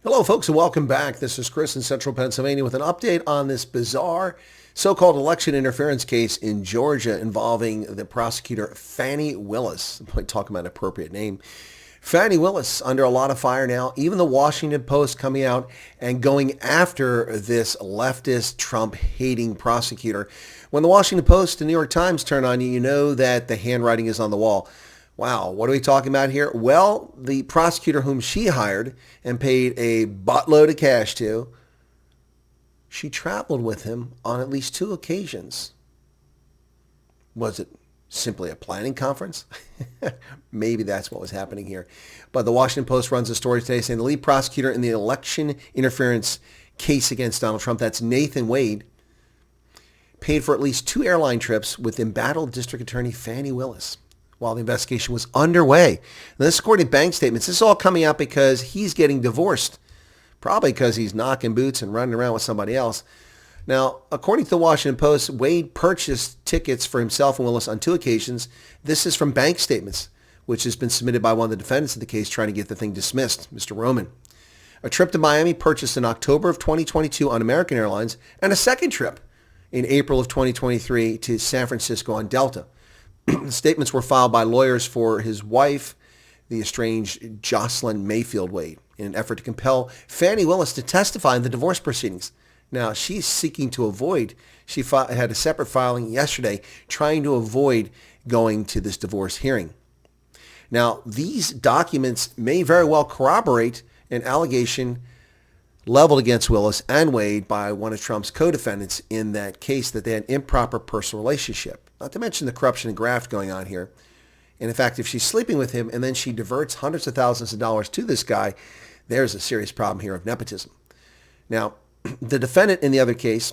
Hello, folks, and welcome back. This is Chris in Central Pennsylvania with an update on this bizarre so-called election interference case in Georgia involving the prosecutor Fani Willis. I'm talking about an appropriate name. Fani Willis under a lot of fire now. Even the Washington Post coming out and going after this leftist Trump-hating prosecutor. When the Washington Post and New York Times turn on you, you know that the handwriting is on the wall. Wow, what are we talking about here? Well, the prosecutor whom she hired and paid a buttload of cash to, she traveled with him on at least two occasions. Was it simply a planning conference? Maybe that's what was happening here. But the Washington Post runs a story today saying the lead prosecutor in the election interference case against Donald Trump, that's Nathan Wade, paid for at least two airline trips with embattled District Attorney Fani Willis while the investigation was underway. And this according to bank statements. This is all coming out because he's getting divorced, probably because he's knocking boots and running around with somebody else. Now, according to the Washington Post, Wade purchased tickets for himself and Willis on two occasions. This is from bank statements, which has been submitted by one of the defendants in the case trying to get the thing dismissed, Mr. Roman. A trip to Miami purchased in October of 2022 on American Airlines, and a second trip in April of 2023 to San Francisco on Delta. Statements were filed by lawyers for his wife, the estranged Jocelyn Mayfield Wade, in an effort to compel Fani Willis to testify in the divorce proceedings. Now, she's seeking to avoid, she had a separate filing yesterday trying to avoid going to this divorce hearing. Now, these documents may very well corroborate an allegation leveled against Willis and Wade by one of Trump's co-defendants in that case that they had an improper personal relationship. Not to mention the corruption and graft going on here. And in fact, if she's sleeping with him and then she diverts hundreds of thousands of dollars to this guy, there's a serious problem here of nepotism. Now, the defendant in the other case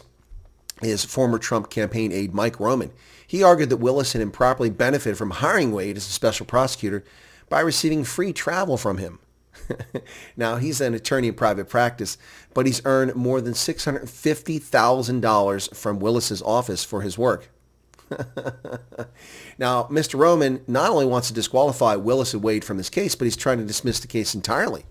is former Trump campaign aide Mike Roman. He argued that Willis had improperly benefited from hiring Wade as a special prosecutor by receiving free travel from him. Now, he's an attorney in private practice, but he's earned more than $650,000 from Willis's office for his work. Now, Mr. Roman not only wants to disqualify Willis and Wade from this case, but he's trying to dismiss the case entirely.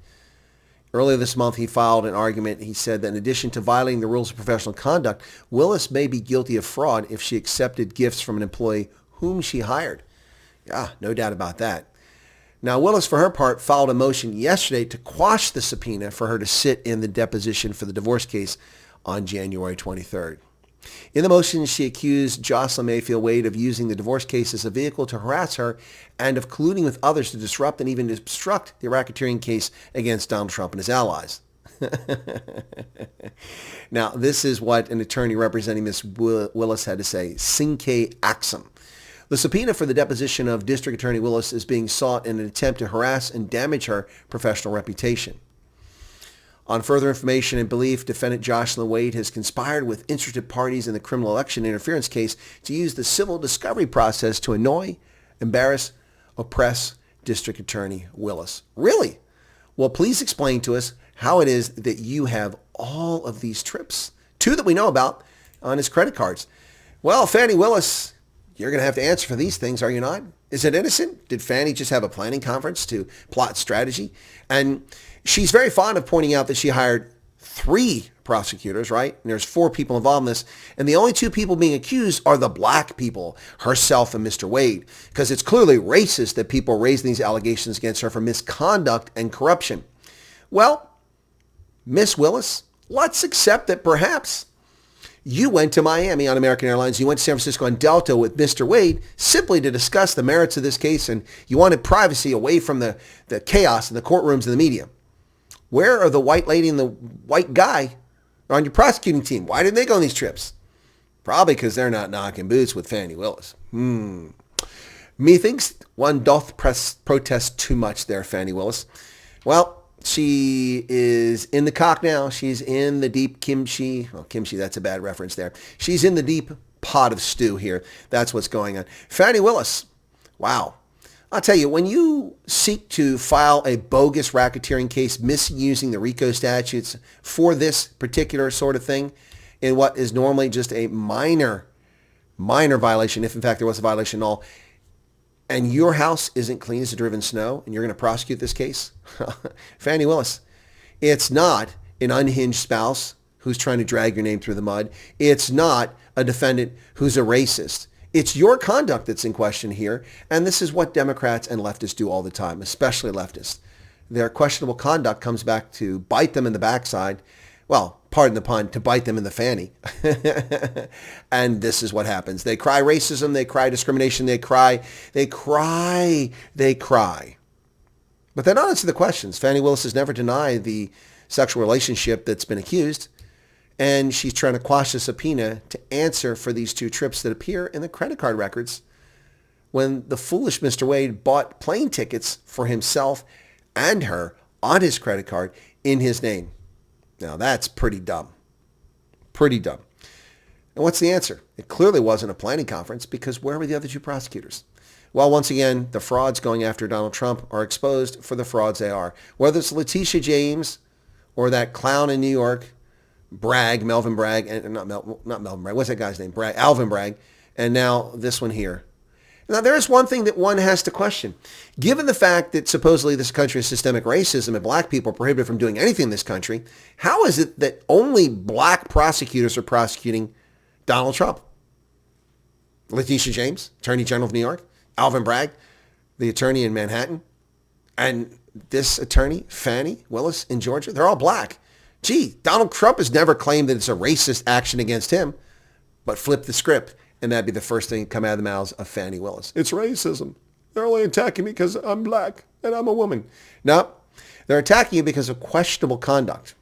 Earlier this month, he filed an argument. He said that in addition to violating the rules of professional conduct, Willis may be guilty of fraud if she accepted gifts from an employee whom she hired. Yeah, no doubt about that. Now, Willis, for her part, filed a motion yesterday to quash the subpoena for her to sit in the deposition for the divorce case on January 23rd. In the motion, she accused Jocelyn Mayfield Wade of using the divorce case as a vehicle to harass her and of colluding with others to disrupt and even obstruct the racketeering case against Donald Trump and his allies. Now, this is what an attorney representing Ms. Willis had to say. Cinque Axum. The subpoena for the deposition of District Attorney Willis is being sought in an attempt to harass and damage her professional reputation. On further information and belief, defendant Jocelyn Wade has conspired with interested parties in the criminal election interference case to use the civil discovery process to annoy, embarrass, oppress District Attorney Willis. Really? Well, please explain to us how it is that you have all of these trips, two that we know about, on his credit cards. Well, Fani Willis, you're going to have to answer for these things, are you not? Is it innocent? Did Fani just have a planning conference to plot strategy? And she's very fond of pointing out that she hired three prosecutors, right? And there's four people involved in this. And the only two people being accused are the black people, herself and Mr. Wade, because it's clearly racist that people are raising these allegations against her for misconduct and corruption. Well, Miss Willis, let's accept that perhaps you went to Miami on American Airlines. You went to San Francisco on Delta with Mr. Wade simply to discuss the merits of this case, and you wanted privacy away from the chaos in the courtrooms and the media. Where are the white lady and the white guy on your prosecuting team? Why didn't they go on these trips? Probably because they're not knocking boots with Fani Willis. Methinks one doth protest too much there, Fani Willis. Well, she is in the cock now. She's in the deep kimchi. Well, kimchi, that's a bad reference there. She's in the deep pot of stew here. That's what's going on. Fani Willis, wow. I'll tell you, when you seek to file a bogus racketeering case misusing the RICO statutes for this particular sort of thing in what is normally just a minor violation, if in fact there was a violation at all, and your house isn't clean as a driven snow, and you're going to prosecute this case? Fani Willis, It's not an unhinged spouse who's trying to drag your name through the mud. It's not a defendant who's a racist. It's your conduct that's in question here. And this is what Democrats and leftists do all the time, especially leftists. Their questionable conduct comes back to bite them in the backside. Well, pardon the pun, to bite them in the fanny. And this is what happens. They cry racism. They cry discrimination. They cry. But they don't answer the questions. Fani Willis has never denied the sexual relationship that's been accused. And she's trying to quash the subpoena to answer for these 2 trips that appear in the credit card records when the foolish Mr. Wade bought plane tickets for himself and her on his credit card in his name. Now, that's pretty dumb. Pretty dumb. And what's the answer? It clearly wasn't a planning conference, because where were the other 2 prosecutors? Well, once again, the frauds going after Donald Trump are exposed for the frauds they are. Whether it's Letitia James or that clown in New York, Melvin Bragg, and not Melvin Bragg, what's that guy's name? Alvin Bragg, and now this one here. Now, there is one thing that one has to question. Given the fact that supposedly this country is systemic racism and black people are prohibited from doing anything in this country, how is it that only black prosecutors are prosecuting Donald Trump? Letitia James, Attorney General of New York, Alvin Bragg, the attorney in Manhattan, and this attorney, Fani Willis in Georgia, they're all black. Gee, Donald Trump has never claimed that it's a racist action against him, but flip the script, and that'd be the first thing to come out of the mouths of Fani Willis. It's racism. They're only attacking me because I'm black and I'm a woman. No, they're attacking you because of questionable conduct.